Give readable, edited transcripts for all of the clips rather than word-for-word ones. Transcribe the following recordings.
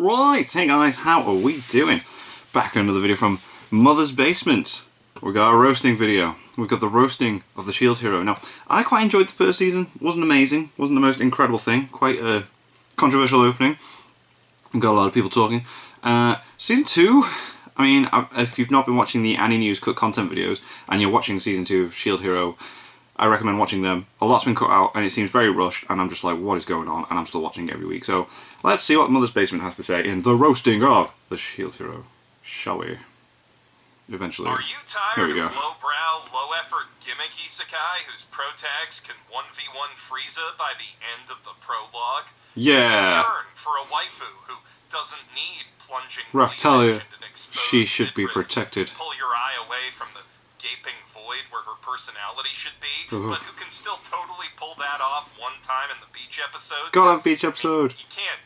Right, hey guys, how are we doing? Back another video from Mother's Basement. We got a roasting video. We've got the roasting of the Shield Hero. Now, I quite enjoyed the first season. Wasn't amazing. Wasn't the most incredible thing. Quite a controversial opening. We've got a lot of people talking. Season 2, I mean, if you've not been watching the Annie News Cut content videos and you're watching Season 2 of Shield Hero, I recommend watching them. A lot's been cut out and it seems very rushed and I'm just like, what is going on? And I'm still watching it every week. So let's see what Mother's Basement has to say in the roasting of the Shield Hero. Shall we? Eventually. Are you tired of low-brow, low-effort gimmick isekai whose pro-tags can 1v1 Frieza by the end of the prologue? Yeah. Yearn for a waifu who doesn't need plunging Raftalia, and exposed she should be protected. Pull your eye away from the gaping void where her personality should be, but who can still totally pull that off one time in the beach episode. Gotta have beach episode. You can't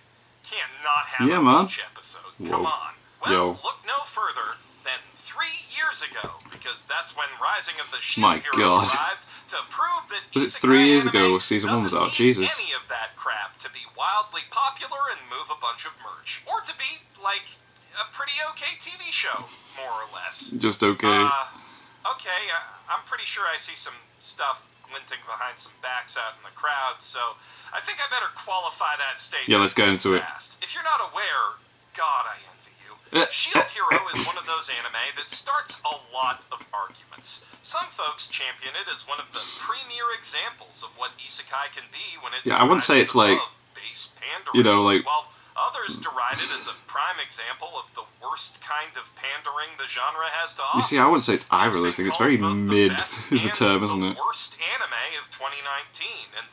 not have a beach episode. Come on. Well, look no further than 3 years ago, because that's when Rising of the Shield Hero arrived to prove that was it 3 years ago season 1 was out? Jesus. Any of that crap to be wildly popular and move a bunch of merch, or to be like a pretty okay TV show, more or less. Just okay. Okay, I'm pretty sure I see some stuff glinting behind some backs out in the crowd, so I think I better qualify that statement. Yeah, let's get into it. If you're not aware, God, I envy you. Shield Hero is one of those anime that starts a lot of arguments. Some folks champion it as one of the premier examples of what isekai can be when it I wouldn't say it's like, base pandering, you know, like, while others deride it as a prime example of the worst kind of pandering the genre has to offer. You see, I wouldn't say it's either of those things. It's very mid is the term, isn't it? The worst anime of 2019, and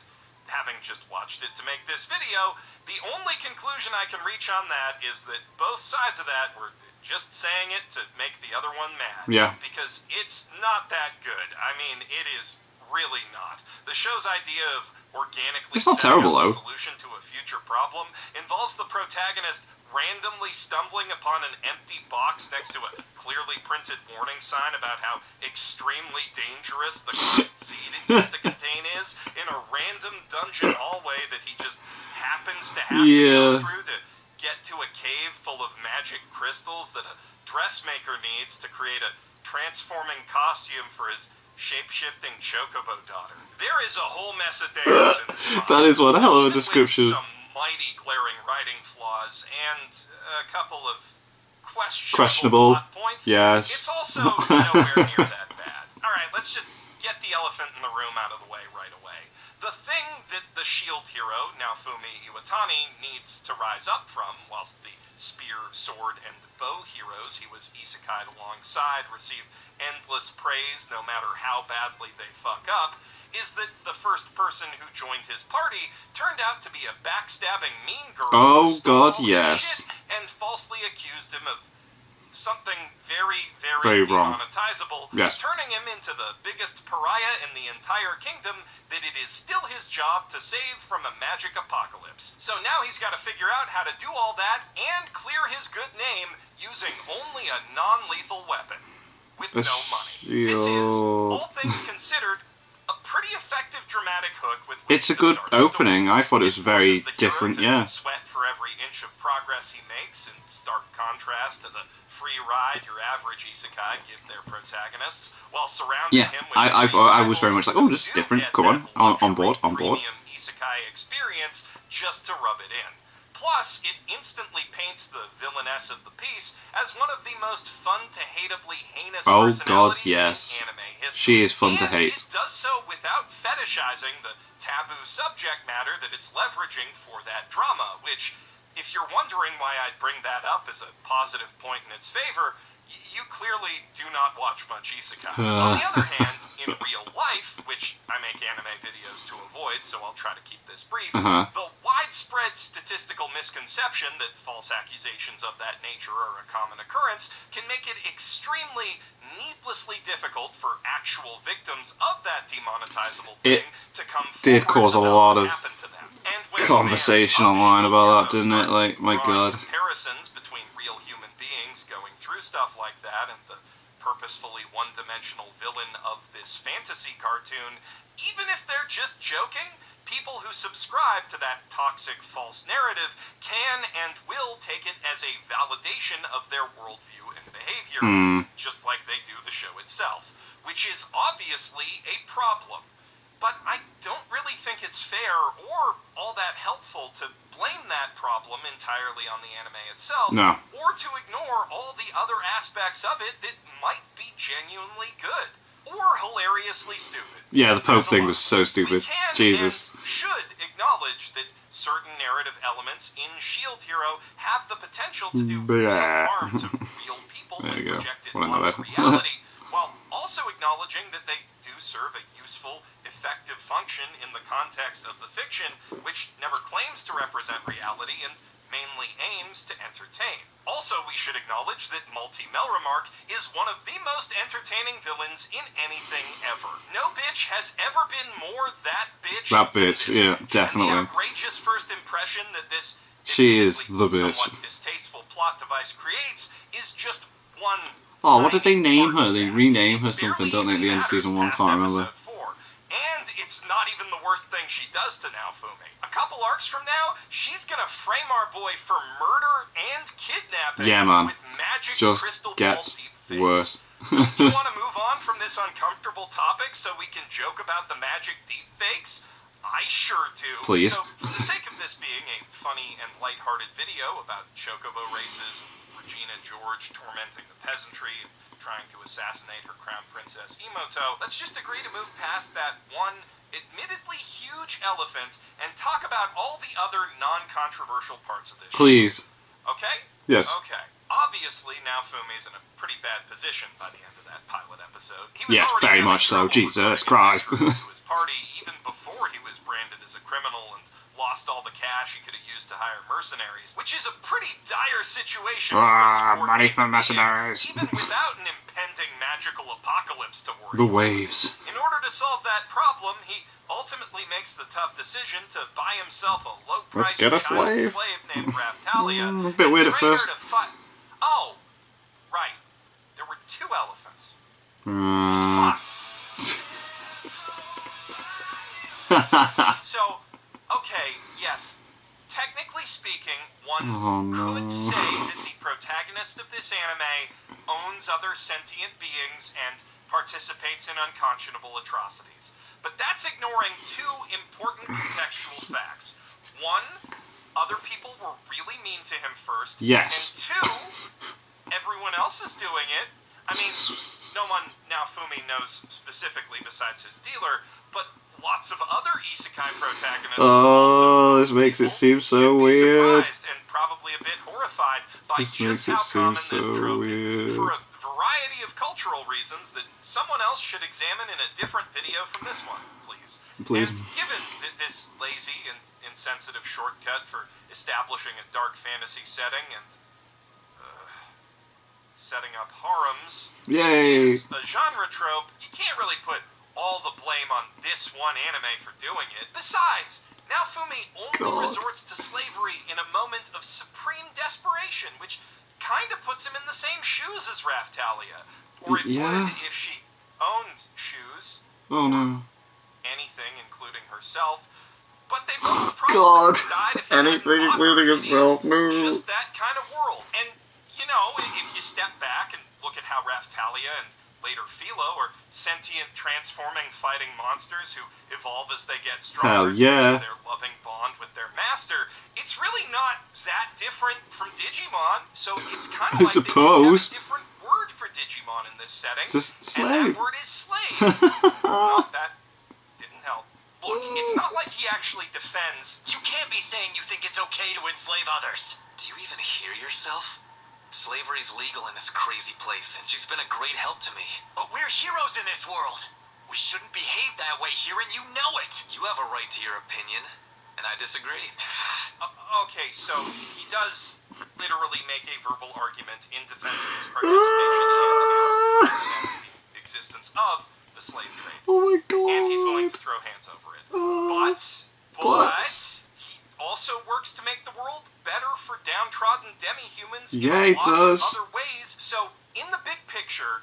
having just watched it to make this video, the only conclusion I can reach on that is that both sides of that were just saying it to make the other one mad. Yeah. Because it's not that good. I mean, it is really not. The show's idea of organically setting up a solution to a future problem involves the protagonist randomly stumbling upon an empty box next to a clearly printed warning sign about how extremely dangerous the cursed seed it used to contain is in a random dungeon hallway that he just happens to have to go through to get to a cave full of magic crystals that a dressmaker needs to create a transforming costume for his shape-shifting chocobo daughter. There is a whole mess of days in this novel. That is one hell of a description. With some mighty glaring writing flaws and a couple of questionable plot points. Yes. It's also nowhere near that bad. Alright, let's just get the elephant in the room out of the way right away. The thing that the Shield Hero, Naofumi Iwatani, needs to rise up from, whilst the spear, sword, and bow heroes he was isekai'd alongside receive endless praise no matter how badly they fuck up, is that the first person who joined his party turned out to be a backstabbing mean girl who stole all his shit and falsely accused him of something very, very demonetizable, turning him into the biggest pariah in the entire kingdom that it is still his job to save from a magic apocalypse. So now he's got to figure out how to do all that and clear his good name using only a non-lethal weapon with no money. This is, all things considered, a pretty effective dramatic hook with which it's a good opening. I thought it was very different, sweat for every inch of progress he makes, in stark contrast to the free ride your average isekai give their protagonists, while surrounding him with I was very much like, oh, this is different. Come on board. Premium isekai experience just to rub it in. Plus, it instantly paints the villainess of the piece as one of the most fun-to-hateably heinous personalities in anime history. She is fun to hate. It does so without fetishizing the taboo subject matter that it's leveraging for that drama, which, if you're wondering why I'd bring that up as a positive point in its favor, you clearly do not watch much isekai. On the other hand, in real life, which I make anime videos to avoid, so I'll try to keep this brief, the widespread statistical misconception that false accusations of that nature are a common occurrence can make it extremely needlessly difficult for actual victims of that demonetizable thing to come forward. Did cause a lot of conversation online about that, didn't it? Like, my God. Comparisons between real human beings going through stuff like that and the purposefully one-dimensional villain of this fantasy cartoon, even if they're just joking, people who subscribe to that toxic false narrative can and will take it as a validation of their worldview and behavior, just like they do the show itself, which is obviously a problem. But I don't really think it's fair or all that helpful to blame that problem entirely on the anime itself, or to ignore all the other aspects of it that might be genuinely good, or hilariously stupid. Yeah, the Pope thing was so stupid. We can Jesus. and should acknowledge that certain narrative elements in Shield Hero have the potential to do real harm to real people when projected onto reality, while also acknowledging that they do serve a useful, effective function in the context of the fiction, which never claims to represent reality and mainly aims to entertain. Also, we should acknowledge that Melremark is one of the most entertaining villains in anything ever. No bitch has ever been more that bitch. That bitch, yeah, definitely. And the outrageous first impression that this she is the bitch. Somewhat distasteful plot device creates is just one. Oh, what did they name her? They rename her something, don't they, at the end of season 1? Can't remember. And it's not even the worst thing she does to Naofumi. A couple arcs from now, she's gonna frame our boy for murder and kidnapping with magic crystal ball deepfakes. Worse. Don't you want to move on from this uncomfortable topic so we can joke about the magic deepfakes? I sure do. Please. So, for the sake of this being a funny and lighthearted video about chocobo races, Regina George tormenting the peasantry, and trying to assassinate her crown princess Emoto, let's just agree to move past that one admittedly huge elephant and talk about all the other non-controversial parts of this Please. show. Okay? Yes. Okay. Obviously, Naofumi's in a pretty bad position by the end of that pilot episode. He was yes, already very much so. Jesus Christ. to his party even before he was branded as a criminal and lost all the cash he could have used to hire mercenaries, which is a pretty dire situation for a support money for mercenaries. even without an impending magical apocalypse to worry The about. waves. In order to solve that problem, he ultimately makes the tough decision to buy himself a low-priced child slave named Raftalia. A bit weird at first. Oh, right. There were 2 elephants. Fuck. So, okay, yes. Technically speaking, one could say that the protagonist of this anime owns other sentient beings and participates in unconscionable atrocities. But that's ignoring 2 important contextual facts. 1, other people were really mean to him first. Yes. And 2, everyone else is doing it. I mean, no one Naofumi knows specifically besides his dealer, but lots of other isekai protagonists also this makes it seem so weird. Surprised and probably a bit horrified by just how common this trope is. For a variety of cultural reasons that someone else should examine in a different video from this one, please. Please. And given that this lazy and insensitive shortcut for establishing a dark fantasy setting and setting up harems is a genre trope, you can't really put all the blame on this one anime for doing it. Besides, Naofumi only resorts to slavery in a moment of supreme desperation, which kind of puts him in the same shoes as Raftalia. Or it would if she owned shoes. Oh no. Anything, including herself. But they both probably died if anything, including herself. No. Just that kind of world. And, you know, if you step back and look at how Raftalia and later Philo are sentient, transforming, fighting monsters who evolve as they get stronger to their loving bond with their master, it's really not that different from Digimon, so it's kind of like they just have a different word for Digimon in this setting. Just slave. And that word is slave. No, that didn't help. Look, it's not like he actually defends. You can't be saying you think it's okay to enslave others. Do you even hear yourself? Slavery's legal in this crazy place, and she's been a great help to me. But we're heroes in this world. We shouldn't behave that way here, and you know it. You have a right to your opinion, and I disagree. Okay, so he does literally make a verbal argument in defense of his participation in the existence of the slave trade. Oh my god. And he's willing to throw hands over it. But he also works to make the world better for downtrodden demi-humans in a lot of other ways. So, in the big picture,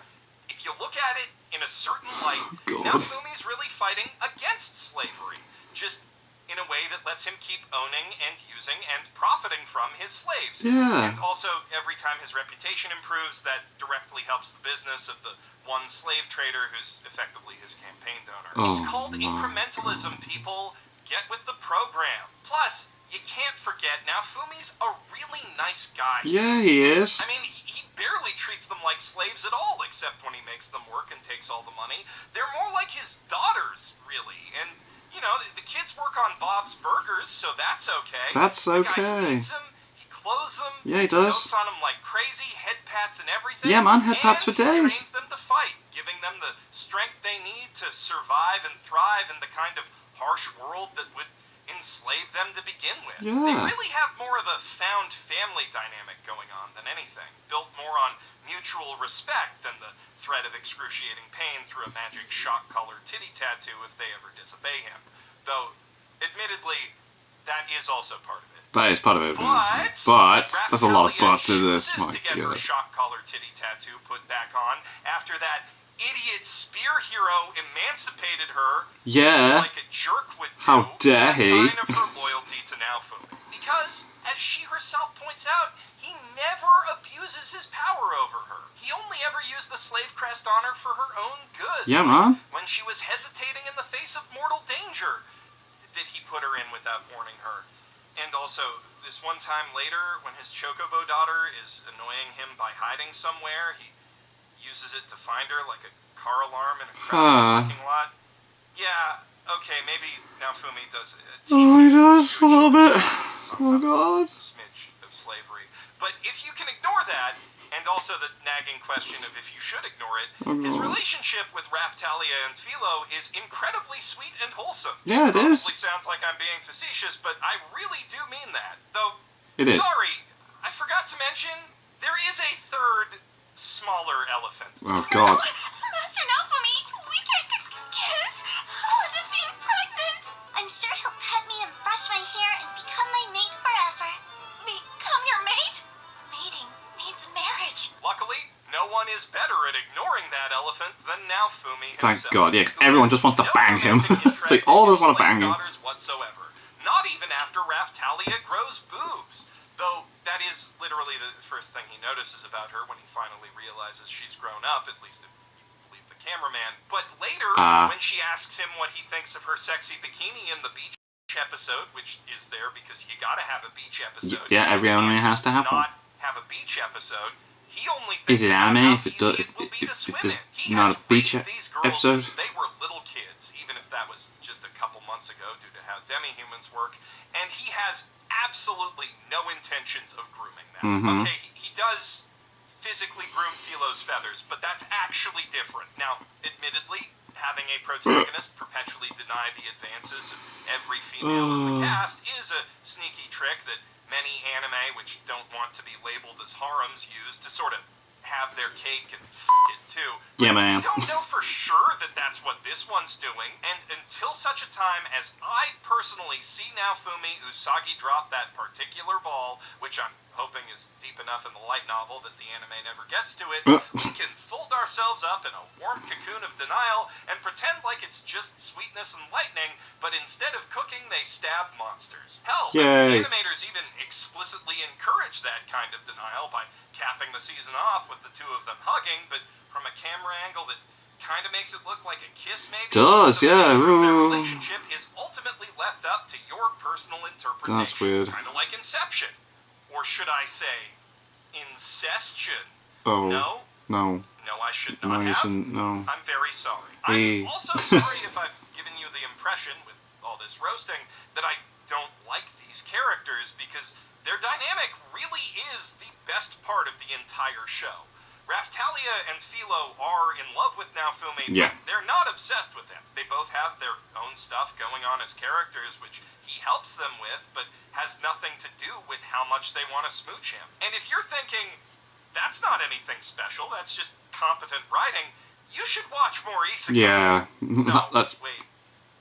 if you look at it in a certain light, Naofumi's really fighting against slavery. Just in a way that lets him keep owning and using and profiting from his slaves. Yeah. And also, every time his reputation improves, that directly helps the business of the one slave trader who's effectively his campaign donor. Oh, It's called incrementalism, people. Get with the program. Plus, you can't forget, Naofumi's a really nice guy. Yeah, he is. I mean, he barely treats them like slaves at all, except when he makes them work and takes all the money. They're more like his daughters, really. And, you know, the kids work on Bob's Burgers, so that's okay. That's The guy okay. feeds them, he clothes them, Yeah, he does. dotes on them like crazy, head pats and everything. Yeah, man, head pats for And he days. trains them to fight, giving them the strength they need to survive and thrive in the kind of harsh world that would enslave them to begin with. Yeah. They really have more of a found family dynamic going on than anything, built more on mutual respect than the threat of excruciating pain through a magic shock-colored titty tattoo if they ever disobey him. Though, admittedly, that is also part of it. That is part of it. But there's a lot of buts in this. chooses My to get her God. shock-collar titty tattoo put back on after that idiot spear hero emancipated her Yeah. like a jerk would do. How dare as a he. sign of her loyalty to Naofumi. Because, as she herself points out, he never abuses his power over her. He only ever used the slave crest on her for her own good. Yeah, like man. when she was hesitating in the face of mortal danger that he put her in without warning her. And also, this one time later, when his chocobo daughter is annoying him by hiding somewhere, he uses it to find her like a car alarm in a crowded parking lot. Yeah, okay, maybe Naofumi does a Oh, he teensy does a smooch little bit. on Oh, top God. of a smidge of slavery. But if you can ignore that, and also the nagging question of if you should ignore it, Oh, his God. relationship with Raftalia and Philo is incredibly sweet and wholesome. Yeah, it is. Probably sounds like I'm being facetious, but I really do mean that. Though, It is. sorry, I forgot to mention, there is a third, smaller elephant. Oh, God. Master Naofumi, we can't kiss. I'll end up being pregnant. I'm sure he'll pet me and brush my hair and become my mate forever. Become your mate? Mating needs marriage. Luckily, no one is better at ignoring that elephant than Naofumi Thank himself. God, yeah, 'cause who everyone has just wants to no bang him. romantic interest They all in just wanna slave bang him. daughters whatsoever. Not even after Raftalia grows boobs. Though that is literally the first thing he notices about her when he finally realizes she's grown up, at least if you believe the cameraman. But later, when she asks him what he thinks of her sexy bikini in the beach episode, which is there because you gotta have a beach episode. Yeah, every You anime can't has to have one. not have a beach episode. He only Is thinks it about anime how if it easy does- it will be to if swim there's in. He not has a beach raised these girls episode? since they were little kids, even if that was just a couple months ago due to how demi-humans work, and he has absolutely no intentions of grooming them. Okay, he does physically groom Philo's feathers, but that's actually different. Now, admittedly, having a protagonist perpetually deny the advances of every female in the cast is a sneaky trick that many anime which don't want to be labeled as harems use to sort of have their cake and it too. Yeah, But man. we don't know for sure that that's what this one's doing, and until such a time as I personally see Naofumi Usagi drop that particular ball, which I'm hoping is deep enough in the light novel that the anime never gets to it, we can fold ourselves up in a warm cocoon of denial and pretend like it's just sweetness and lightning, but instead of cooking, they stab monsters. Hell, the Yay. animators even explicitly encourage that kind of denial by capping the season off with the two of them hugging, but from a camera angle that kind of makes it look like a kiss, maybe. Does, so the yeah, nature of their ooh. relationship is ultimately left up to your personal interpretation. That's weird. Kind of like Inception. Or should I say, Incestion? Oh. No? No. No, I should No, not you have. shouldn't. No. I'm very sorry. Hey. I'm also sorry if I've given you the impression, with all this roasting, that I don't like these characters, because their dynamic really is the best part of the entire show. Raftalia and Philo are in love with Naofumi, Yeah. but they're not obsessed with him. They both have their own stuff going on as characters, which he helps them with, but has nothing to do with how much they want to smooch him. And if you're thinking, that's not anything special, that's just competent writing, you should watch more Isekai. Yeah. No, That's. wait.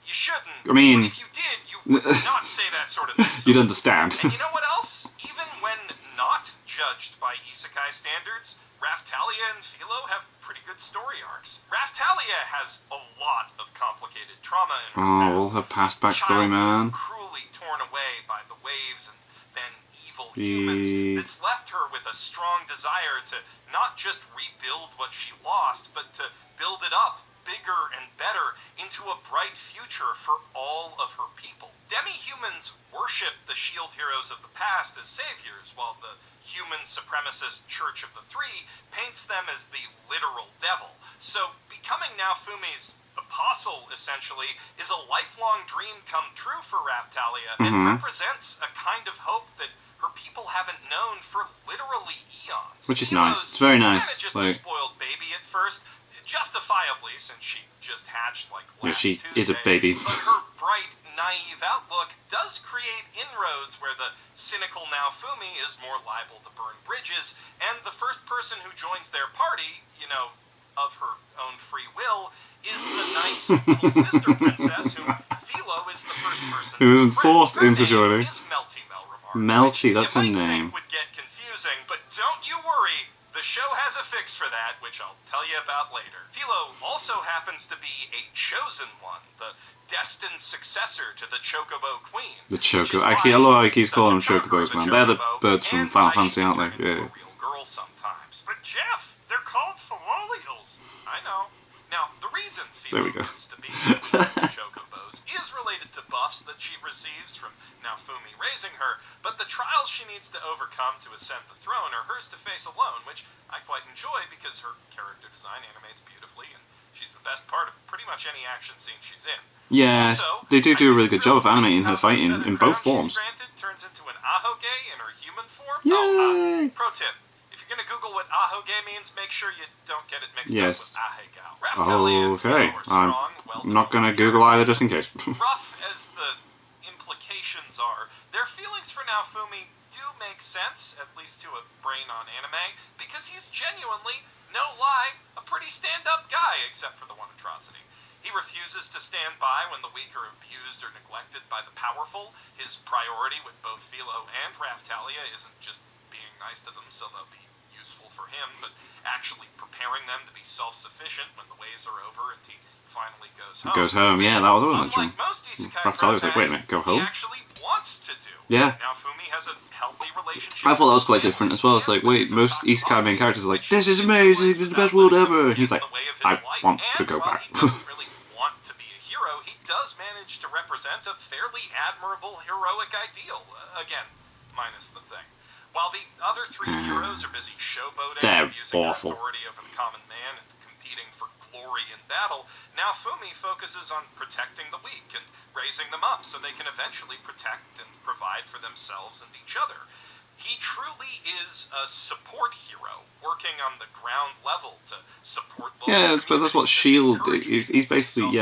You shouldn't. I mean- But if you did, you would not say that sort of thing. You'd understand. And you know what else? Even when not judged by Isekai standards, Raftalia and Philo have pretty good story arcs. Raftalia has a lot of complicated trauma in her past. all her past backstory, man. Cruelly torn away by the waves and then evil humans. That's left her with a strong desire to not just rebuild what she lost, but to build it up bigger and better into a bright future for all of her people. Demi-humans worship the shield heroes of the past as saviors, while the human supremacist Church of the Three paints them as the literal devil. So becoming Naofumi's apostle, essentially, is a lifelong dream come true for Raftalia, and represents a kind of hope that her people haven't known for literally eons. Which is nice. It's very nice. Kind of just a spoiled baby at first, justifiably, since she just hatched like last she Tuesday. is a baby. But her bright, naive outlook does create inroads where the cynical Naofumi is more liable to burn bridges, and the first person who joins their party, you know, of her own free will, is the nice little sister princess whom Philo is the first person who was forced into joining. Is Melty Melramar. Melty, that's her you might name. think would get confusing, but don't you worry. The show has a fix for that, which I'll tell you about later. Philo also happens to be a chosen one, the destined successor to the Chocobo Queen. The Chocobo. I love how he keeps calling them Chocobos, man. They're the birds from Final Fantasy, aren't they? Yeah. A real girl sometimes. But Jeff, they're called Philolials. I know. Now, the reason Philo gets to be the Chocobos is related to buffs that she receives from Naofumi raising her, but the trials she needs to overcome to ascend the throne are hers to face alone, which I quite enjoy because her character design animates beautifully, and she's the best part of pretty much any action scene she's in. Yeah, Also, they do a really good job of animating her fighting in both forms. She's granted turns into an Ahoge in her human form. Yay! Pro tip. If you're going to Google what Ahoge means, make sure you don't get it mixed up with Ahegao. Raftalia and Okay, Philo are strong, I'm not going to Google either just in case. Rough as the implications are, their feelings for Naofumi do make sense, at least to a brain on anime, because he's genuinely, no lie, a pretty stand-up guy, except for the one atrocity. He refuses to stand by when the weak are abused or neglected by the powerful. His priority with both Philo and Raftalia isn't just being nice to them so they'll be useful for him, but actually preparing them to be self-sufficient when the waves are over and he finally goes home. Yeah, that was what I was Unlike most isekai Raftalia was like, wait a minute, go home? he actually wants to do. Yeah. Naofumi has a healthy relationship. I thought that was quite different as well. It's like, wait, most isekai main characters are like, this is amazing, this is the best world ever. And he's like, I want to go back. He doesn't really want to be a hero. He does manage to represent a fairly admirable heroic ideal. Again, minus the thing. While the other three heroes are busy showboating and using their authority over the common man and competing for glory in battle, Naofumi focuses on protecting the weak and raising them up so they can eventually protect and provide for themselves and each other. He truly is a support hero, working on the ground level to support local Yeah, I suppose that's what S.H.I.E.L.D. is. He's basically,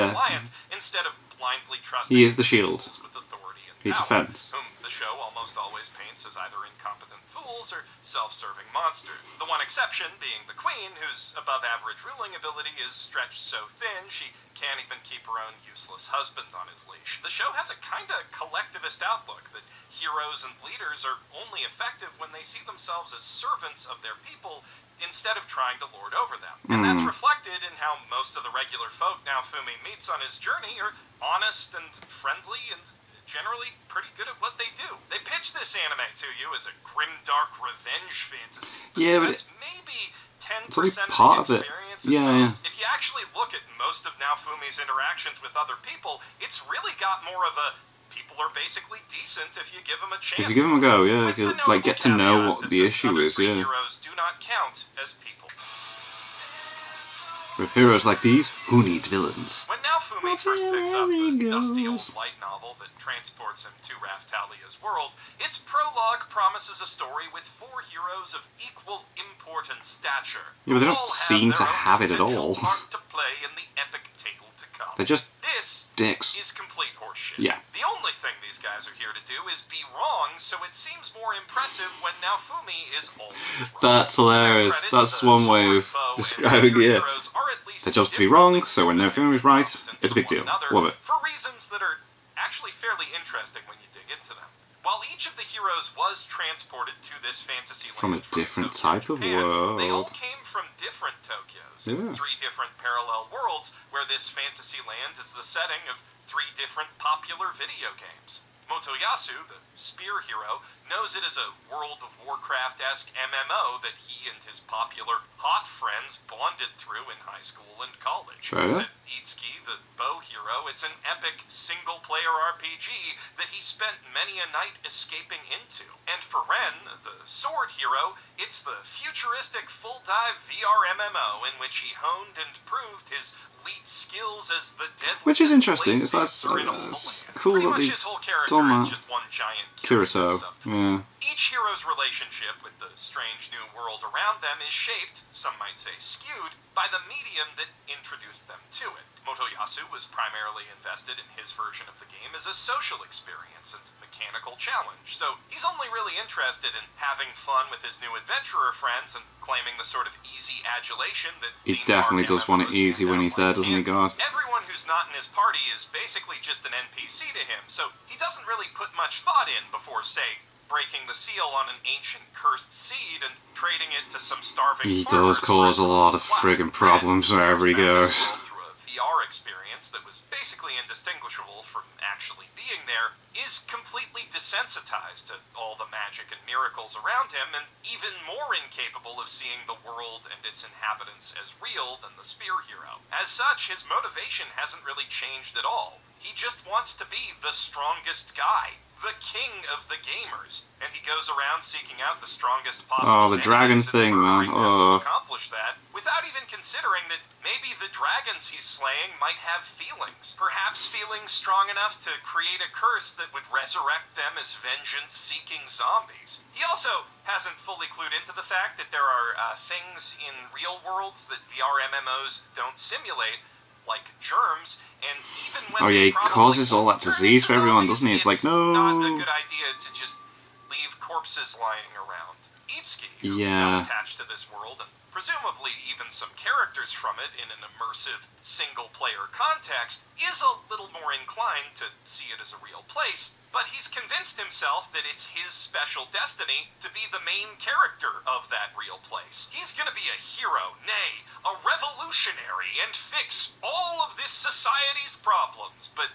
instead of blindly trusting he is the S.H.I.E.L.D. with authority and He power, defends. whom the show almost always paints as either incompetent fools or self-serving monsters. The one exception being the Queen, whose above-average ruling ability is stretched so thin she can't even keep her own useless husband on his leash. The show has a kinda collectivist outlook that heroes and leaders are only effective when they see themselves as servants of their people instead of trying to lord over them. And that's reflected in how most of the regular folk Naofumi meets on his journey are honest and friendly and generally pretty good at what they do. They pitch this anime to you as a grim-dark revenge fantasy, but that's maybe 10% of the experience at most. If you actually look at most of Naofumi's interactions with other people, it's really got more of a people are basically decent if you give them a chance. If you give them a go, yeah, you like get to know what the issue is, yeah. Heroes do not count as people. With heroes like these, who needs villains? When Naofumi first picks up the dusty old light novel that transports him to Raftalia's world, its prologue promises a story with 4 heroes of equal import and stature. Yeah, but they don't seem to have it at all. Part to play in the epic tale to come. They're just This dicks. is complete horseshit. Yeah. The only thing these guys are here to do is be wrong, so it seems more impressive when Naofumi is always wrong. That's hilarious. That's one way of describing it. Their job's to be wrong, so when everything is right, it's a big deal. Love it. For reasons that are actually fairly interesting when you dig into them. While each of the heroes was transported to this fantasy land From a different Tokyo, type of Japan, they all world. came from different Tokyos, Yeah. in 3 different parallel worlds, where this fantasy land is the setting of 3 different popular video games. Motoyasu, the spear hero, knows it as a World of Warcraft-esque MMO that he and his popular hot friends bonded through in high school and college. Fair enough. To Itsuki, the bow hero, it's an epic single-player RPG that he spent many a night escaping into. And for Ren, the sword hero, it's the futuristic full-dive VR MMO in which he honed and proved his elite skills as the deadliest. Which is interesting. It's blade that's master in a cool Pretty that much they've his whole character done is that. just one giant Kirito. subtitle. Yeah. Each hero's relationship with the strange new world around them is shaped, some might say skewed, by the medium that introduced them to it. Motoyasu was primarily invested in his version of the game as a social experience and mechanical challenge, so he's only really interested in having fun with his new adventurer friends and claiming the sort of easy adulation that He theme definitely park does want it MMOs easy hand when out he's there, like doesn't he, candy. God? Everyone who's not in his party is basically just an NPC to him, so he doesn't really put much thought in before, say, breaking the seal on an ancient cursed seed and trading it to some starving He farmers does cause a who are lot of flat. friggin' Ren problems wherever he found this goes. world through a VR experience that was basically indistinguishable from actually being there, is completely desensitized to all the magic and miracles around him, and even more incapable of seeing the world and its inhabitants as real than the spear hero. As such, his motivation hasn't really changed at all. He just wants to be the strongest guy, the king of the gamers, and he goes around seeking out the strongest possible Oh, the dragon enemies and thing, man. murdering them Oh. to accomplish that, without even considering that maybe the dragons he's slaying might have feelings. Perhaps feelings strong enough to create a curse that would resurrect them as vengeance-seeking zombies. He also hasn't fully clued into the fact that there are things in real worlds that VR MMOs don't simulate, like germs, and even when Oh, they yeah, he probably causes all won't that turn disease into for everyone, zombies, doesn't he? It's like, no. not a good idea to just leave corpses lying around. Itsuki, who Yeah. got attached to this world, and presumably even some characters from it in an immersive, single-player context, is a little more inclined to see it as a real place, but he's convinced himself that it's his special destiny to be the main character of that real place. He's gonna be a hero, nay, a revolutionary, and fix all of this society's problems, but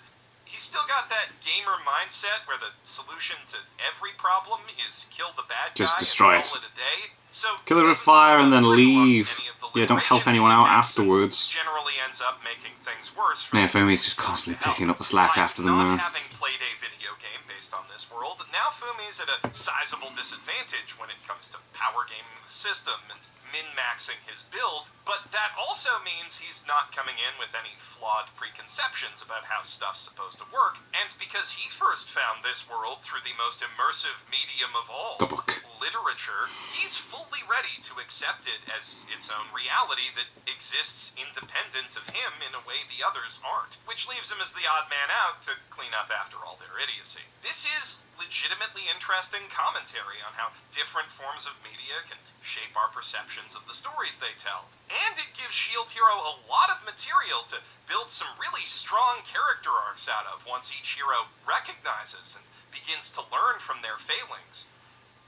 he's still got that gamer mindset where the solution to every problem is kill the bad Just guy destroy and it. call it a day. So Kill it he with doesn't fire and then follow through on leave. any of the Yeah, don't help liberation anyone out attempts, and afterwards. generally ends up making things worse. for Naofumi's just constantly picking up the slack By after them, not man. having played a video game based on this world, Naofumi's at a sizable disadvantage when it comes to power gaming the system and min-maxing his build, but that also means he's not coming in with any flawed preconceptions about how stuff's supposed to work, and because he first found this world through the most immersive medium of all, The book. literature, he's fully ready to accept it as its own reality that exists independent of him in a way the others aren't, which leaves him as the odd man out to clean up after all their idiocy. This is legitimately interesting commentary on how different forms of media can shape our perceptions of the stories they tell. And it gives Shield Hero a lot of material to build some really strong character arcs out of once each hero recognizes and begins to learn from their failings.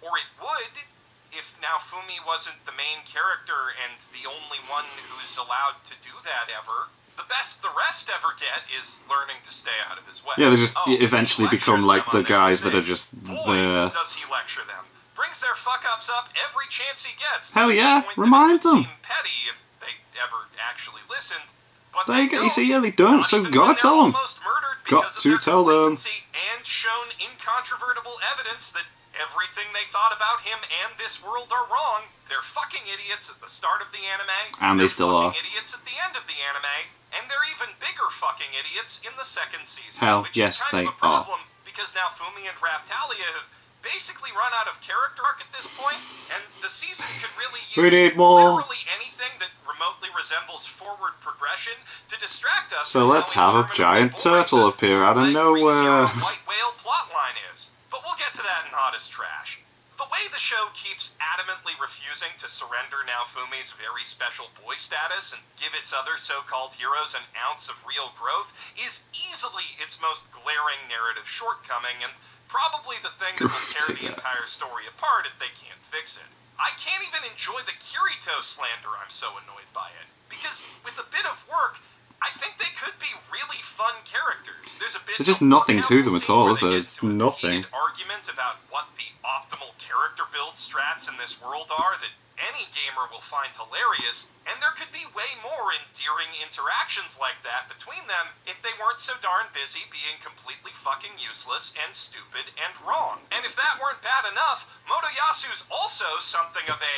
Or it would, if Naofumi wasn't the main character and the only one who's allowed to do that ever. The best the rest ever get is learning to stay out of his way. Yeah, they just he eventually become lectures like them the on their guys that are mistakes. just Boy, there. does he lecture them. Brings their fuck-ups up every chance he gets. to Hell the yeah, point that remind it would them. seem petty if they ever actually listened. But They they you see, don't. yeah, they don't, Not so even gotta when they're tell them. almost murdered Got because of to their tell them. complacency and shown incontrovertible evidence that everything they thought about him and this world are wrong. They're fucking idiots at the start of the anime. And they they're still are. fucking idiots at the end of the anime. And they're even bigger fucking idiots in the second season. Hell, which yes, is kind they of a problem because now Fumi and Raftalia have basically run out of character arc at this point, and the season could really use We need more. literally anything that remotely resembles forward progression to distract us. So from let's how have a interminably giant boring turtle the appear out of Leg nowhere. Freeze White Whale plotline is. But we'll get to that in Hottest Trash. The way the show keeps adamantly refusing to surrender Naofumi's very special boy status and give its other so-called heroes an ounce of real growth is easily its most glaring narrative shortcoming, and probably the thing that will tear the Take that. entire story apart if they can't fix it. I can't even enjoy the Kirito slander, I'm so annoyed by it. Because with a bit of work, I think they could be really fun characters. There's a bit There's just of nothing to council them at scene all, where is they there? get It's into a nothing. heated argument about what the optimal character build strats in this world are that any gamer will find hilarious, and there could be way more endearing interactions like that between them if they weren't so darn busy being completely fucking useless and stupid and wrong. And if that weren't bad enough, Motoyasu's also something of a,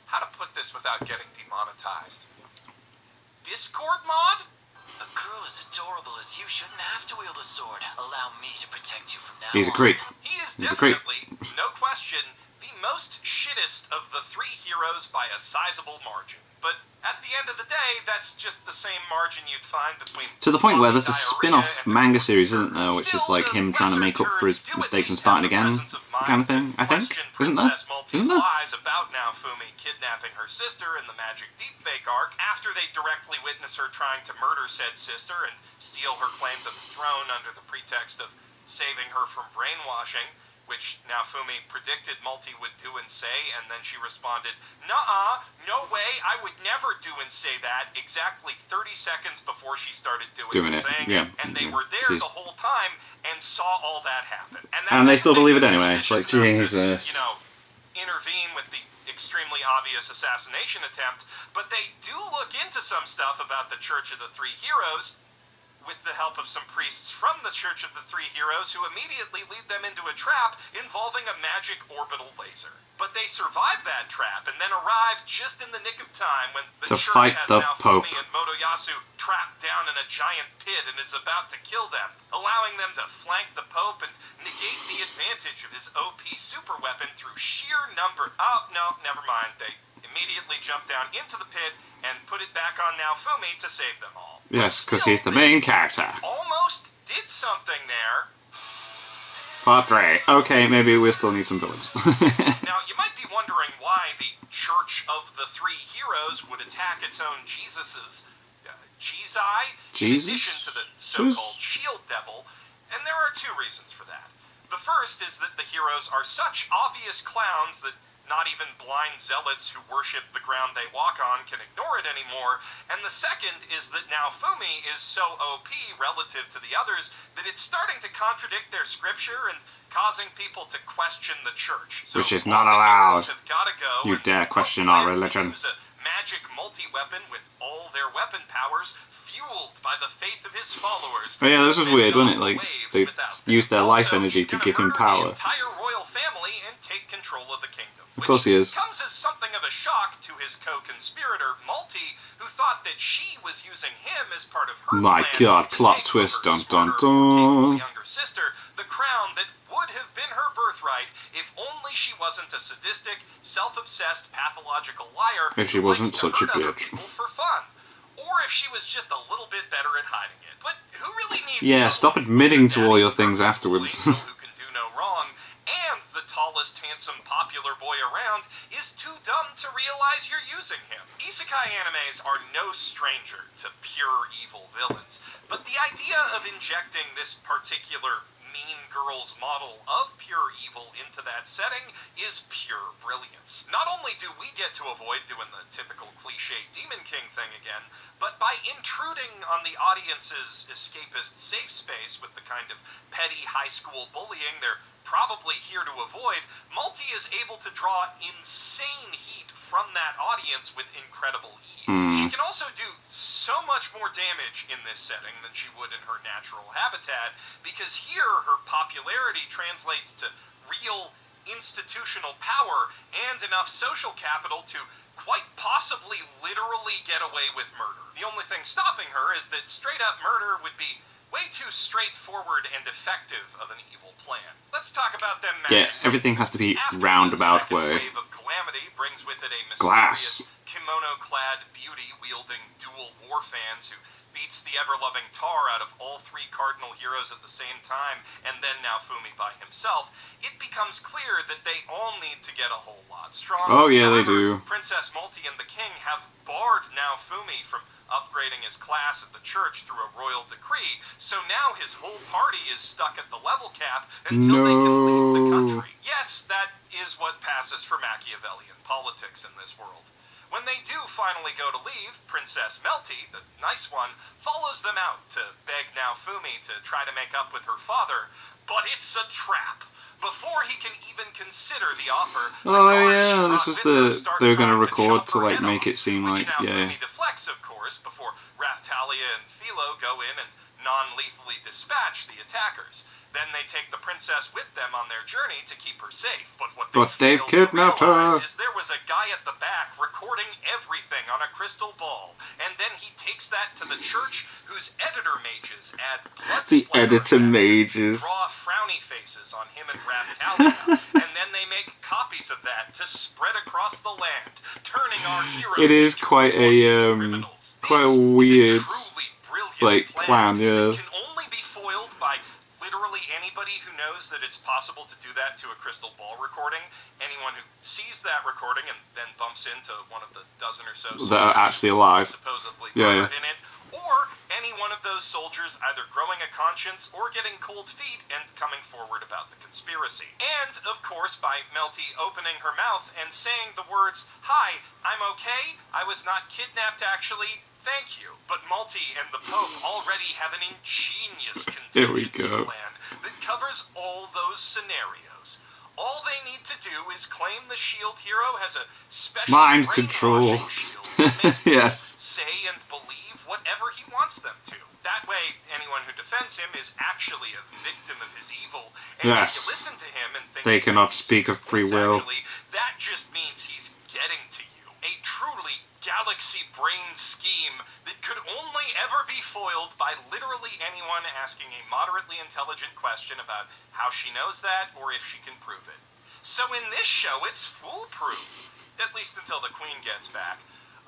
how to put this without getting demonetized? Discord mod? A girl as adorable as you shouldn't have to wield a sword. Allow me to protect you from now He's a on. creep. He is He's a creep. definitely, no question, the most shittest of the three heroes by a sizable margin. But at the end of the day, that's just the same margin you'd find between... To the point where sloppy there's a diarrhea spin-off and manga series, isn't there, which is Still, like the him trying to lesser make up for his turds do at mistakes and least starting have the again, presence of mind kind of thing, to I think? question Isn't there? Princess Multi's Isn't there? lies about Naofumi kidnapping her sister in the Magic Deepfake arc after they directly witness her trying to murder said sister and steal her claim to the throne under the pretext of saving her from brainwashing, which Naofumi predicted Multi would do and say, and then she responded, "Nuh-uh, no way, I would never do and say that," exactly 30 seconds before she started doing and it, saying yeah. it, and they were there She's- the whole time and saw all that happen. And they doesn't still make believe it them anyway. It's like, suspicious enough to, Jesus. intervene with the extremely obvious assassination attempt, but they do look into some stuff about the Church of the Three Heroes, with the help of some priests from the Church of the Three Heroes who immediately lead them into a trap involving a magic orbital laser. But they survive that trap and then arrive just in the nick of time when the To church fight has the Naofumi Pope. and Motoyasu trapped down in a giant pit and is about to kill them, allowing them to flank the Pope and negate the advantage of his OP super weapon through sheer number. Oh, no, never mind. They immediately jump down into the pit and put it back on Naofumi to save them all. Yes, because Still, he's the they main character. almost did something there. Part 3. Okay, maybe we still need some villains. Now, you might be wondering why the Church of the Three Heroes would attack its own Jesuses, Jizai, in addition to the so-called Shield Devil, and there are two reasons for that. The first is that the heroes are such obvious clowns that not even blind zealots who worship the ground they walk on can ignore it anymore, and the second is that Naofumi is so OP relative to the others that it's starting to contradict their scripture and causing people to question the church. So Which is all not the allowed. heroes have gotta go, You and dare Pope question our plans to religion. use a magic multi-weapon with all their weapon powers fueled by the faith of his followers. Oh yeah, this was to weird, wasn't it? bend Like, the waves they without used their life also, energy he's to gonna give him murder power. the entire royal family and take control of the kingdom. Of course he is. Comes as something of a shock to his co-conspirator, Multi, who thought that she was using him as part of her My plan God, to plot take twist, over, dun, dun, smarter, more capable dun. younger sister, the crown that would have been her birthright if only she wasn't a sadistic, self-obsessed, pathological liar If she who likes wasn't to such a hurt other bitch. people for fun. Or if she was just a little bit better at hiding it. But who really needs Yeah, stop someone admitting to all your daddy's things perfect afterwards. little angel who can do no wrong, and the tallest, handsome, popular boy around is too dumb to realize you're using him. Isekai animes are no stranger to pure evil villains, but the idea of injecting this particular Mean Girls model of pure evil into that setting is pure brilliance. Not only do we get to avoid doing the typical cliche Demon King thing again, but by intruding on the audience's escapist safe space with the kind of petty high school bullying they're probably here to avoid, Multi is able to draw insane heat from that audience with incredible ease. She can also do so much more damage in this setting than she would in her natural habitat, because here her popularity translates to real institutional power and enough social capital to quite possibly literally get away with murder. The only thing stopping her is that straight-up murder would be way too straightforward and effective of an evil plan. Let's talk about them Yeah, magic everything has to be After roundabout the second way. wave of calamity brings with it a Glass. mysterious kimono-clad beauty wielding dual war fans who beats the ever-loving tar out of all 3 cardinal heroes at the same time, and then Naofumi by himself, it becomes clear that they all need to get a whole lot stronger. Oh yeah, they However, do. Princess Multi and the king have barred Naofumi from upgrading his class at the church through a royal decree, so now his whole party is stuck at the level cap until they can leave the country. Yes, that is what passes for Machiavellian politics in this world. When they do finally go to leave, Princess Melty, the nice one, follows them out to beg Naofumi to try to make up with her father, but it's a trap. Before he can even consider the offer, the Oh guards she yeah, this brought was with her the start they were gonna trying record chop to her like head make off, it seem which like Naofumi deflects, of course, before Raphtalia and Philo go in and non-lethally dispatch the attackers. Then they take the princess with them on their journey to keep her safe. But what they've failed kidnapped to realize her. is there was a guy at the back recording everything on a crystal ball, and then he takes that to the church, whose editor mages add blood The splatter editor effects, mages. draw frowny faces on him and Raphtalia, and then they make copies of that to spread across the land, turning our heroes It is into quite wanted a criminals. quite a This weird is a truly brilliant like plan, yeah. that can only be foiled by literally anybody who knows that it's possible to do that to a crystal ball recording. Anyone who sees that recording and then bumps into one of the dozen or so soldiers That are actually alive. supposedly Yeah, murdered in it, or any one of those soldiers either growing a conscience or getting cold feet and coming forward about the conspiracy. And, of course, by Melty opening her mouth and saying the words, "Hi, I'm okay, I was not kidnapped actually, thank you." But Multi and the Pope already have an ingenious contingency plan that covers all those scenarios. All they need to do is claim the shield hero has a special Mind brainwashing control. shield that makes people Yes. say and believe whatever he wants them to. That way, anyone who defends him is actually a victim of his evil, and Yes. if you listen to him and think They he's cannot making speak of free sense, will. actually, that just means he's getting to you. A truly galaxy brain scheme that could only ever be foiled by literally anyone asking a moderately intelligent question about how she knows that or if she can prove it. So in this show, it's foolproof, at least until the Queen gets back.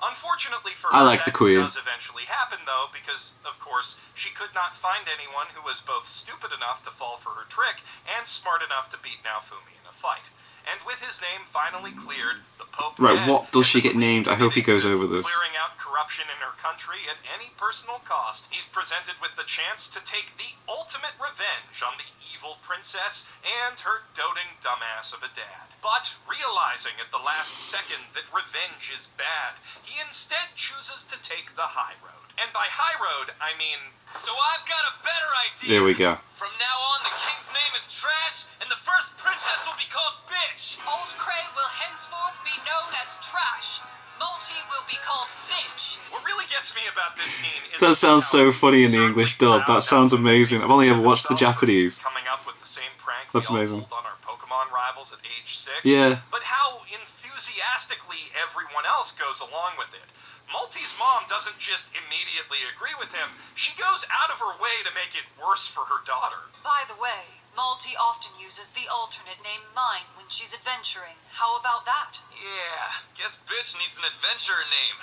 Unfortunately for her, I like that the Queen. does eventually happen, though, because, of course, she could not find anyone who was both stupid enough to fall for her trick and smart enough to beat Naofumi in a fight. And with his name finally cleared, the Pope Right, dead, what does and she the get Queen named? I hope he committed goes to over this. Clearing out corruption in her country at any personal cost, he's presented with the chance to take the ultimate revenge on the evil princess and her doting dumbass of a dad. But realizing at the last second that revenge is bad, he instead chooses to take the high road. And by high road, I mean... So I've got a better idea. There we go. From now on, the king's name is Trash, and the first princess will be called Bitch. Old Cray will henceforth be known as Trash. Multi will be called Bitch. What really gets me about this scene is... That sounds so funny in the absurdly English dub. That proud sounds Naofumi amazing. seems I've only to ever be watched the himself, Japanese. coming up with the same prank That's we all amazing. pulled on our Pokemon rivals at age 6. Yeah. But how enthusiastically everyone else goes along with it. Multi's mom doesn't just immediately agree with him. She goes out of her way to make it worse for her daughter. By the way, Multi often uses the alternate name Mine when she's adventuring. How about that? Yeah, guess Bitch needs an adventurer name.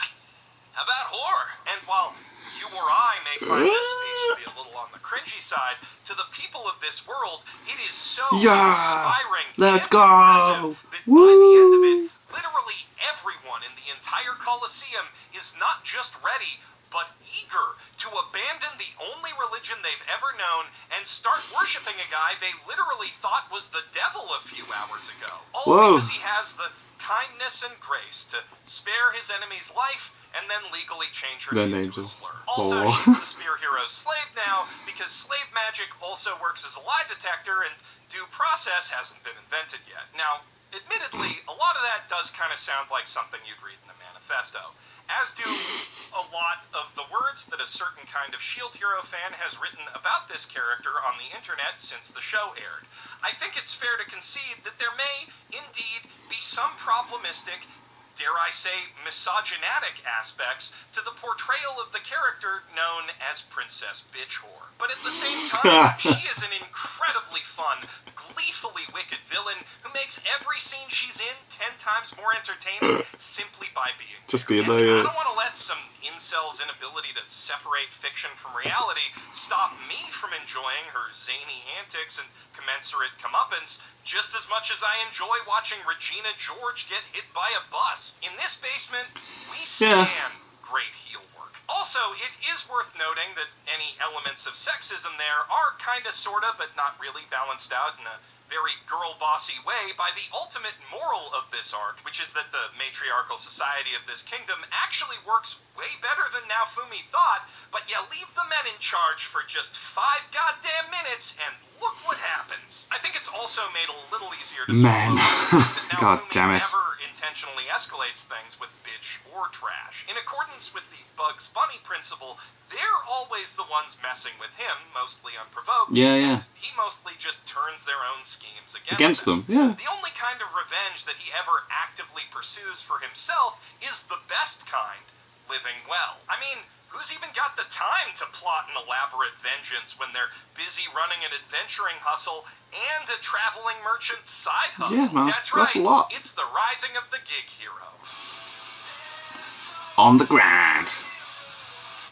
How about Whore? And while you or I may find this speech to be a little on the cringy side, to the people of this world, it is so Yeah, inspiring let's and go. impressive that by the end of it, literally everyone in the entire Colosseum is not just ready, but eager to abandon the only religion they've ever known and start worshipping a guy they literally thought was the devil a few hours ago. All Whoa. because he has the kindness and grace to spare his enemy's life and then legally change her Their name names to a are- slur. Also, Aw. she's the Spear Hero's slave now because slave magic also works as a lie detector and due process hasn't been invented yet. Now, admittedly, a lot of that does kind of sound like something you'd read in the manifesto, as do a lot of the words that a certain kind of Shield Hero fan has written about this character on the internet since the show aired. I think it's fair to concede that there may, indeed, be some problematic, dare I say, misogynatic aspects to the portrayal of the character known as Princess Bitch Whore. but at the same time, she is an incredibly fun, gleefully wicked villain who makes every scene she's in 10 times more entertaining simply by being Just there. being there, I don't want to let some incel's inability to separate fiction from reality stop me from enjoying her zany antics and commensurate comeuppance just as much as I enjoy watching Regina George get hit by a bus. In this basement, we stand great heel work. Also, it is worth noting that any elements of sexism there are kinda sorta, but not really balanced out in a very girl-bossy way by the ultimate moral of this arc, which is that the matriarchal society of this kingdom actually works way better than Naofumi thought, but you leave the men in charge for just 5 goddamn minutes, and look what happens. I think it's also made a little easier to Man. that God Naofumi damn it. never intentionally escalates things with bitch or trash. In accordance with the Bugs Bunny principle, they're always the ones messing with him, mostly unprovoked. Yeah, yeah. And he mostly just turns their own schemes Against them, yeah. The only kind of revenge that he ever actively pursues for himself is the best kind, living well. I mean, who's even got the time to plot an elaborate vengeance when they're busy running an adventuring hustle and a traveling merchant side hustle? Yeah, man, that's that's right. a lot. It's the rising of the gig hero. On the grind.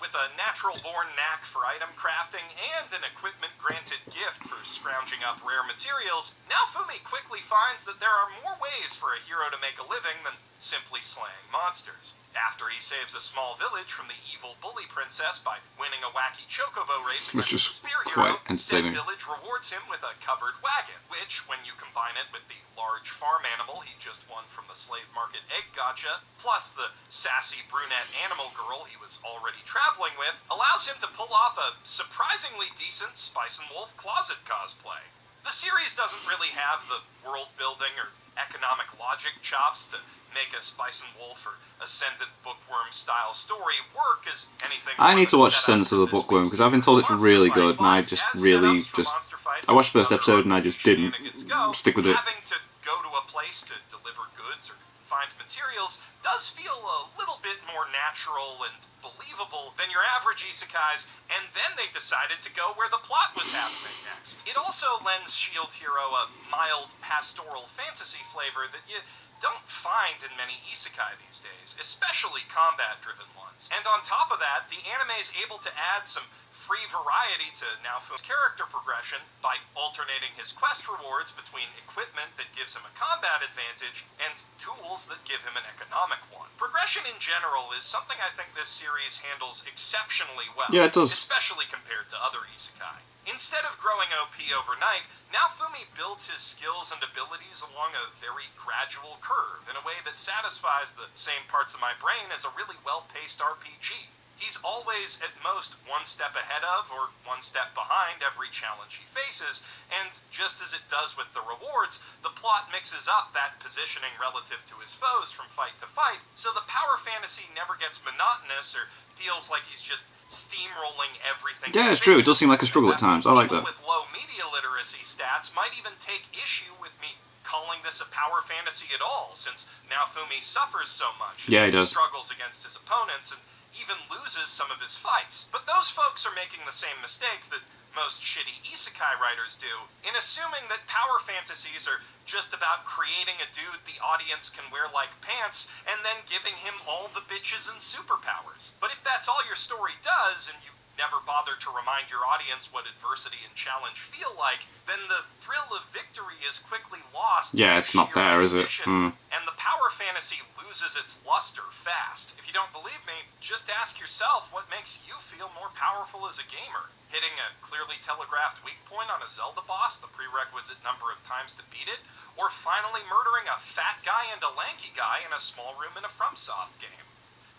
With a natural-born knack for item crafting and an equipment-granted gift for scrounging up rare materials, Naofumi quickly finds that there are more ways for a hero to make a living than simply slaying monsters. After he saves a small village from the evil bully princess by winning a wacky chocobo race Which against is the spear quite hero, said entertaining. village rewards him with a covered wagon, which, when you combine it with the large farm animal he just won from the slave market egg gotcha, plus the sassy brunette animal girl he was already traveling with, allows him to pull off a surprisingly decent Spice and Wolf closet cosplay. The series doesn't really have the world building or economic logic chops to make a Spice and Wolf or Ascendant Bookworm style story work as anything. I need to watch set up Sense of the for this Bookworm week's because I've been told it's Monster really Fight, good, and I but just as really setups for just Monster Fights I watched the first and episode and I just didn't shenanigans go, stick with it. Having to go to a place to deliver goods or find materials does feel a little bit more natural and believable than your average isekais, and then they decided to go where the plot was happening next. It also lends Shield Hero a mild pastoral fantasy flavor that you don't find in many isekai these days, especially combat-driven ones. And on top of that, the anime is able to add some free variety to Naofumi's character progression by alternating his quest rewards between equipment that gives him a combat advantage and tools that give him an economic one. Progression in general is something I think this series handles exceptionally well. Yeah, it does. Especially compared to other isekai. Instead of growing OP overnight, Naofumi builds his skills and abilities along a very gradual curve in a way that satisfies the same parts of my brain as a really well-paced RPG. He's always at most one step ahead of or one step behind every challenge he faces, and just as it does with the rewards, the plot mixes up that positioning relative to his foes from fight to fight, so the power fantasy never gets monotonous or feels like he's just steamrolling everything. Yeah, it's true. It does seem like a struggle at times. I like that. People with low media literacy stats might even take issue with me calling this a power fantasy at all, since Naofumi suffers so much. Yeah, he does. Struggles against his opponents and even loses some of his fights. But those folks are making the same mistake that most shitty isekai writers do, in assuming that power fantasies are just about creating a dude the audience can wear like pants and then giving him all the bitches and superpowers. But if that's all your story does, and you never bother to remind your audience what adversity and challenge feel like, then the thrill of victory is quickly lost. Yeah, it's not there, is it? And the power fantasy loses its luster fast. If you don't believe me, just ask yourself what makes you feel more powerful as a gamer. Hitting a clearly telegraphed weak point on a Zelda boss, the prerequisite number of times to beat it, or finally murdering a fat guy and a lanky guy in a small room in a FromSoft game.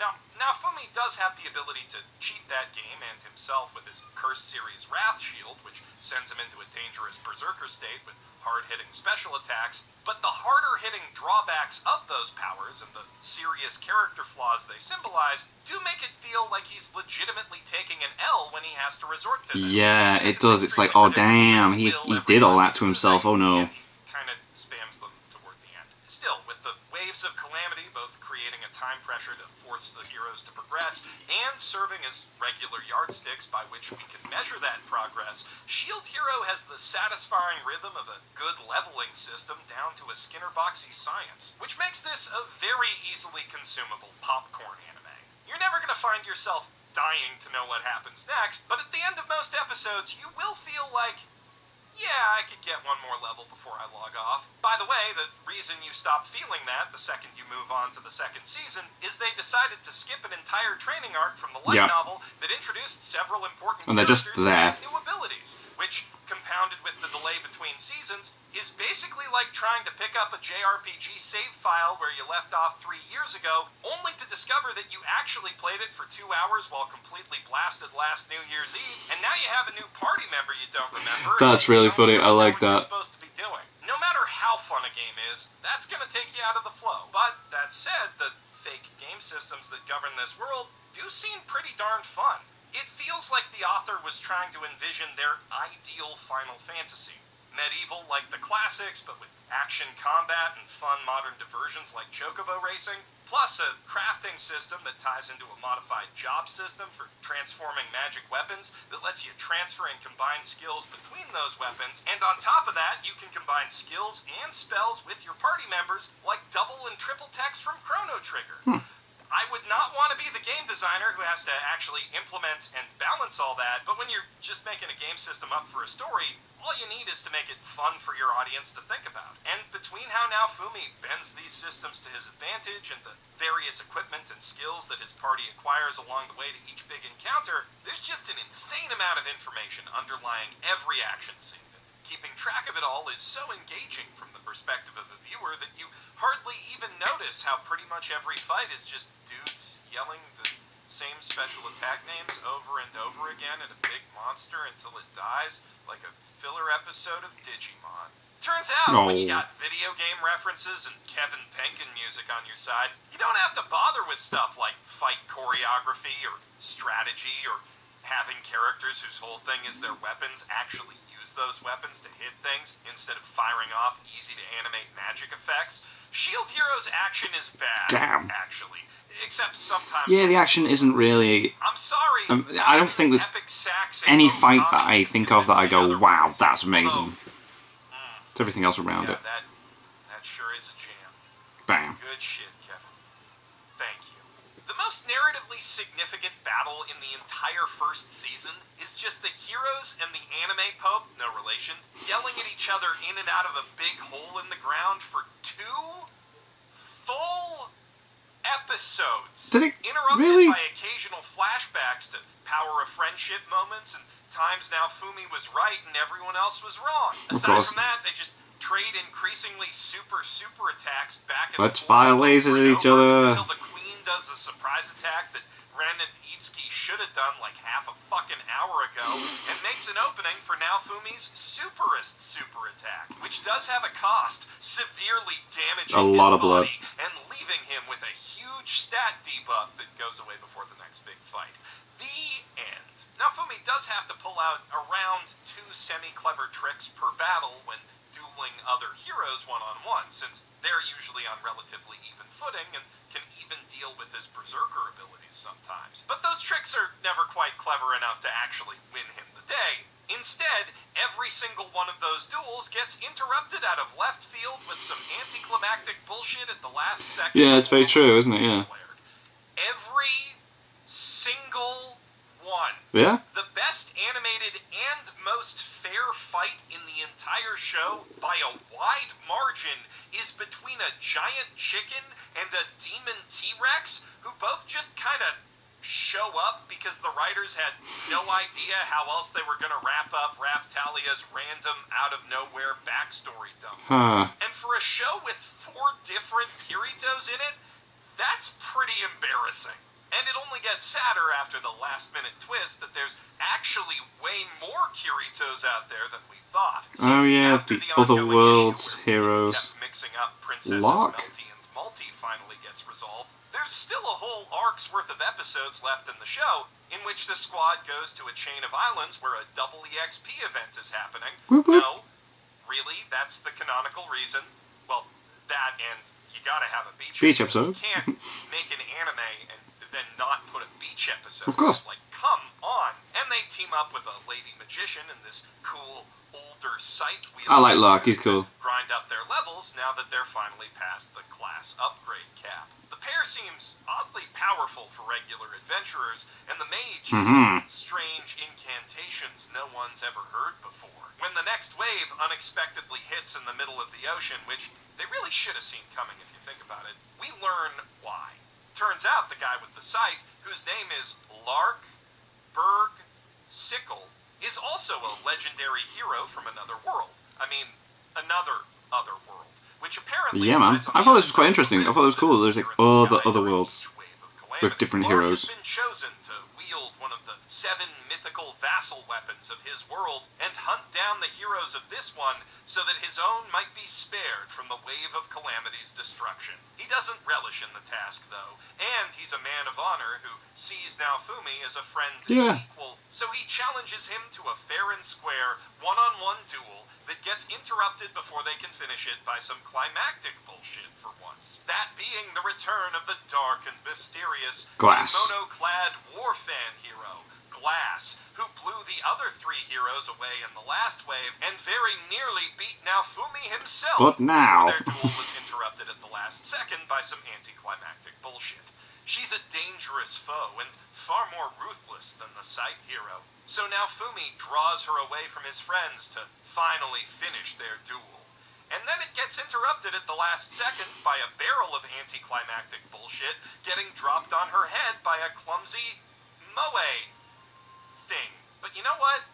Now, Naofumi does have the ability to cheat that game and himself with his Curse series Wrath Shield, which sends him into a dangerous berserker state with hard-hitting special attacks, but the harder-hitting drawbacks of those powers and the serious character flaws they symbolize do make it feel like he's legitimately taking an L when he has to resort to them. Yeah, it does. It's like, oh damn, he did all that to himself. Oh no. And he kind of spams them toward the end. Still, with the way waves of calamity, both creating a time pressure to force the heroes to progress and serving as regular yardsticks by which we can measure that progress, Shield Hero has the satisfying rhythm of a good leveling system down to a Skinner-boxy science, which makes this a very easily consumable popcorn anime. You're never going to find yourself dying to know what happens next, but at the end of most episodes, you will feel like, yeah, I could get one more level before I log off. By the way, the reason you stop feeling that the second you move on to the second season is they decided to skip an entire training arc from the light novel that introduced several important And they're just characters there. and new abilities, which, compounded with the delay between seasons, is basically like trying to pick up a JRPG save file where you left off 3 years ago, only to discover that you actually played it for 2 hours while completely blasted last New Year's Eve, and now you have a new party member you don't remember. That's really funny. I like What you're that. supposed to be doing. No matter how fun a game is, that's going to take you out of the flow. But that said, the fake game systems that govern this world do seem pretty darn fun. It feels like the author was trying to envision their ideal Final Fantasy. Medieval like the classics, but with action combat and fun modern diversions like chocobo racing, plus a crafting system that ties into a modified job system for transforming magic weapons that lets you transfer and combine skills between those weapons, and on top of that, you can combine skills and spells with your party members like double and triple text from Chrono Trigger. I would not want to be the game designer who has to actually implement and balance all that, but when you're just making a game system up for a story, all you need is to make it fun for your audience to think about. And between how Naofumi bends these systems to his advantage and the various equipment and skills that his party acquires along the way to each big encounter, there's just an insane amount of information underlying every action scene. Keeping track of it all is so engaging from the perspective of the viewer that you hardly even notice how pretty much every fight is just dudes yelling the same special attack names over and over again at a big monster until it dies, like a filler episode of Digimon. Turns out, when you got video game references and Kevin Penkin music on your side, you don't have to bother with stuff like fight choreography or strategy or having characters whose whole thing is their weapons actually use those weapons to hit things instead of firing off easy-to-animate magic effects. Shield Hero's action is bad, actually. Except sometimes... Yeah, the action isn't really... I'm sorry. I don't think there's any fight that I think of that I go, wow, that's amazing. It's everything else around it. That sure is a jam. Bam. Good shit, Kevin. Thank you. The most narratively significant battle in the entire first season is just the heroes and the anime pope, no relation, yelling at each other in and out of a big hole in the ground for 2 full episodes. Did it interrupted really? by occasional flashbacks to power of friendship moments and times Naofumi was right and everyone else was wrong. Aside from that, they just trade increasingly super attacks back and Let's forth fire lasers at each other. until the queen does a surprise attack that Ren and Itsuki should have done like half a fucking hour ago and makes an opening for Naofumi's superest super attack, which does have a cost, severely damaging A lot his of blood. body and leaving him with a huge stat debuff that goes away before the next big fight. The end. Naofumi does have to pull out around 2 semi-clever tricks per battle when dueling other heroes one-on-one, since they're usually on relatively even footing and can even deal with his berserker abilities sometimes. But those tricks are never quite clever enough to actually win him the day. Instead, every single one of those duels gets interrupted out of left field with some anticlimactic bullshit at the last second. Yeah, it's very true, isn't it? Yeah. Every single one. Yeah? The best animated and most fair fight in the entire show, by a wide margin, is between a giant chicken and a demon T-Rex, who both just kind of show up because the writers had no idea how else they were going to wrap up Raftalia's random, out-of-nowhere backstory dump. And for a show with 4 different Kiritos in it, that's pretty embarrassing. And it only gets sadder after the last-minute twist that there's actually way more Kiritos out there than we thought. Oh yeah, After the ongoing other world's issue where heroes. kept mixing up Princesses Lock? Melty and Multi finally gets resolved, there's still a whole arc's worth of episodes left in the show in which the squad goes to a chain of islands where a double EXP event is happening. Whoop, whoop. No, really, that's the canonical reason. Well, that and you gotta have a beach episode. You can't make an anime and then not put a beach episode. Of course. Like, come on. And they team up with a lady magician and this cool older scythe wielder. I like Lark, he's cool. Grind up their levels now that they're finally past the class upgrade cap. The pair seems oddly powerful for regular adventurers, and the mage uses strange incantations no one's ever heard before. When the next wave unexpectedly hits in the middle of the ocean, which they really should have seen coming if you think about it, we learn why. Turns out the guy with the scythe, whose name is Lark Berg Sickle, is also a legendary hero from another world. I mean, another other world. Which apparently... Yeah, man. I thought this was quite interesting. I thought it was cool that there's like all the other worlds with different heroes. Lark has been chosen to wield one of the 7 mythical vassal weapons of his world and hunt down the heroes of this one so that his own might be spared from the wave of Calamity's destruction. He doesn't relish in the task, though, and he's a man of honor who sees Naofumi as a friend and equal, so he challenges him to a fair and square, one-on-one duel that gets interrupted before they can finish it by some climactic bullshit for once. That being the return of the dark and mysterious Glass. kimono-clad war fan hero, Glass, who blew the other 3 heroes away in the last wave and very nearly beat Naofumi himself But now... before their duel was interrupted at the last second by some anticlimactic bullshit. She's a dangerous foe and far more ruthless than the scythe hero. So Naofumi draws her away from his friends to finally finish their duel. And then it gets interrupted at the last second by a barrel of anticlimactic bullshit getting dropped on her head by a clumsy moe thing. But you know what?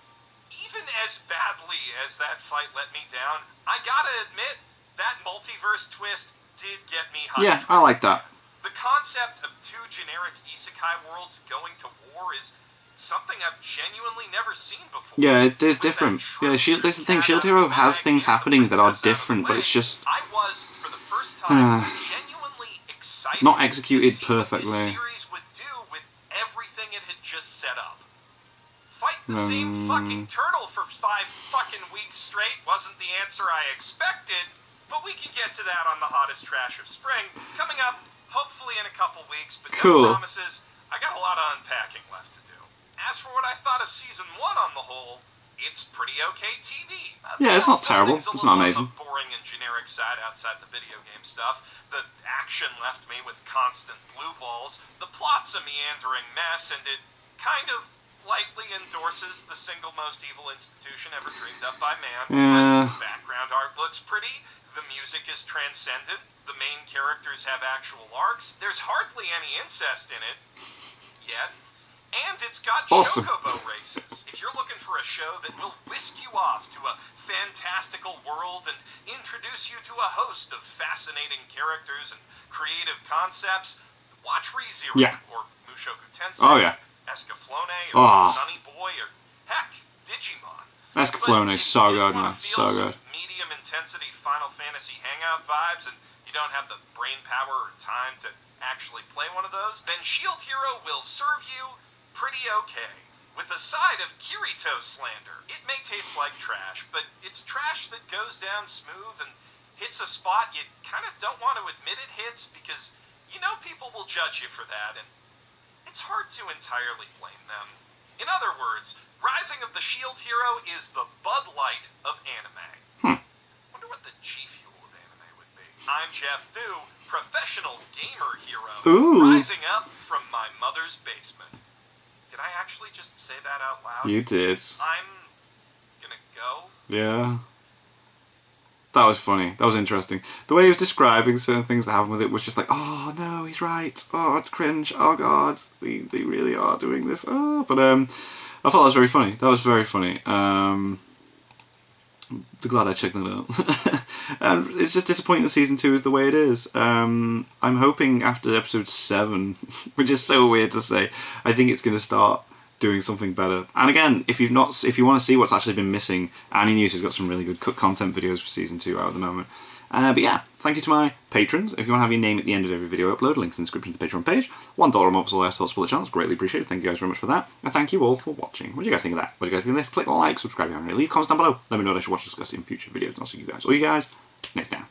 Even as badly as that fight let me down, I gotta admit, that multiverse twist did get me hyped. Yeah, I like that. The concept of 2 generic isekai worlds going to war is something I've genuinely never seen before. Yeah, it is different. Yeah, this is the thing, Shield Hero has things happening that are different, but it's just... I was, for the first time, genuinely excited not executed to see perfectly. what this series would do with everything it had just set up. Fight the same fucking turtle for 5 fucking weeks straight wasn't the answer I expected, but we can get to that on the hottest trash of spring, coming up hopefully in a couple weeks, but no promises. I got a lot of unpacking left to do. As for what I thought of Season 1 on the whole, it's pretty okay TV. Yeah, it's not terrible. It's not amazing. The boring and generic side outside the video game stuff. The action left me with constant blue balls. The plot's a meandering mess, and it kind of lightly endorses the single most evil institution ever dreamed up by man. Yeah. The background art looks pretty. The music is transcendent. The main characters have actual arcs. There's hardly any incest in it yet. And it's got chocobo races. If you're looking for a show that will whisk you off to a fantastical world and introduce you to a host of fascinating characters and creative concepts, watch ReZero or Mushoku Tensei, Escaflowne or Sunny Boy or, heck, Digimon. Escaflowne is so good, man. So good. Medium intensity Final Fantasy Hangout vibes and you don't have the brain power or time to actually play one of those, then Shield Hero will serve you pretty okay, with a side of Kirito slander. It may taste like trash, but it's trash that goes down smooth and hits a spot you kind of don't want to admit it hits because you know people will judge you for that, and it's hard to entirely blame them. In other words, Rising of the Shield Hero is the Bud Light of anime. Wonder what the G Fuel of anime would be. I'm Jeff Thu, professional gamer hero, rising up from my mother's basement. Did I actually just say that out loud? You did. I'm gonna go. Yeah. That was funny. That was interesting. The way he was describing certain things that happened with it was just like, oh no, he's right. Oh, it's cringe. Oh god, they really are doing this. Oh, but I thought that was very funny. That was very funny. Glad I checked that out. And it's just disappointing that Season 2 is the way it is. I'm hoping after episode 7, which is so weird to say, I think it's going to start doing something better. And again, if you want to see what's actually been missing, Annie News has got some really good content videos for Season 2 out at the moment. But yeah, thank you to my patrons. If you want to have your name at the end of every video upload, links in the description to the Patreon page. $1 a month is all I ask to help support the channel. It's greatly appreciated. Thank you guys very much for that. And thank you all for watching. What do you guys think of that? What do you guys think of this? Click the like, subscribe if you haven't already. Leave comments down below. Let me know what I should watch discuss in future videos. And I'll see you guys next time.